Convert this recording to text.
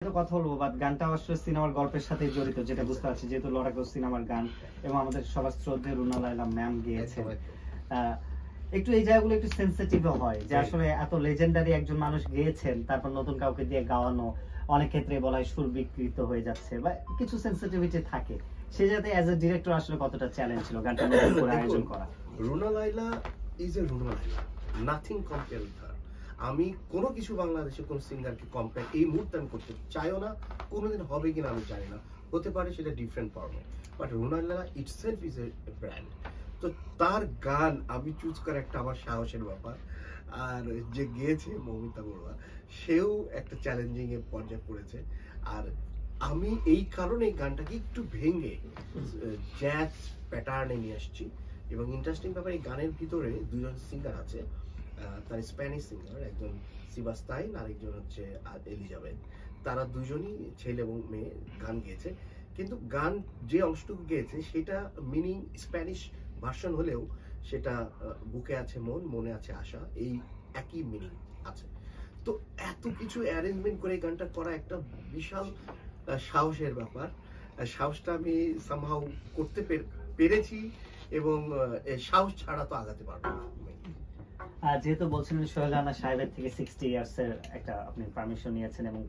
কথা বলবো বাট গানটা আসলে সিনেমার গল্পের সাথে জড়িত যেটা বুঝতে পারছি যেহেতু লড়াকু সিনেমার গান এবং আমাদের সবার শ্রদ্ধেয় রুনা লায়লা ম্যাম গেয়েছেন। একটু এই জায়গাগুলো একটু সেনসিটিভ হয় যে আসলে এত লেজেন্ডারি একজন মানুষ গেয়েছেন তারপর নতুন কাউকে দিয়ে গাওয়ানো অনেক ক্ষেত্রে বলা হয় সুর বিকৃত হয়ে যাচ্ছে বা কিছু সেনসিটিভিটি থাকে। সেই জায়গাতে অ্যাজ এ ডিরেক্টর আসলে কতটা চ্যালেঞ্জ ছিল গানটা নতুন করে আয়োজন করা? Runa Laila is a Runa Laila, nothing compare with her. আমি কোনো কিছু বাংলাদেশে কোনো সিঙ্গারকে কম্পেয়ার এই মুহূর্তে আমি করতে চাইও না, কোনোদিন হবে কিনা আমি জানি না, হতে পারে সেটা ডিফারেন্ট ফর্মে, but Runa Laila itself is a brand. তো তার গান আমি চুজ করা একটা আমার সাহসের ব্যাপার। আর যে গিয়েছে মৌমিতা বড়ুয়া, সেও একটা চ্যালেঞ্জিং এর পর্যায়ে পড়েছে। আর আমি এই কারণে গানটাকে একটু ভেঙে জ্যাজ প্যাটার্নে নিয়ে আসছি। এবং ইন্টারেস্টিং ব্যাপার, এই গানের ভিতরে দুজন সিঙ্গার আছে, তার স্প্যানিশ সিঙ্গার, একজন সিবাস্তাইন আর একজন হচ্ছে এলিজাবেথ। তারা দুজনই ছেলে এবং মেয়ে গান গেয়েছে, কিন্তু গান যে অংশটুকু গেয়েছে সেটা মিনিং স্প্যানিশ ভার্সন হলেও সেটা বুকে আছে মন, মনে আছে আশা, এই একই মিনিং আছে। তো এত কিছু অ্যারেঞ্জমেন্ট করে এই গানটা করা একটা বিশাল সাহসের ব্যাপার। সাহসটা আমি সামহাউ করতে পেরেছি এবং সাহস ছাড়া তো আগাতে পারবো না। যেহেতু বলছিলেন সোহেল রানা সাহেবের থেকে 60 ইয়ার্স এর একটা আপনি পারমিশন নিয়েছেন এবং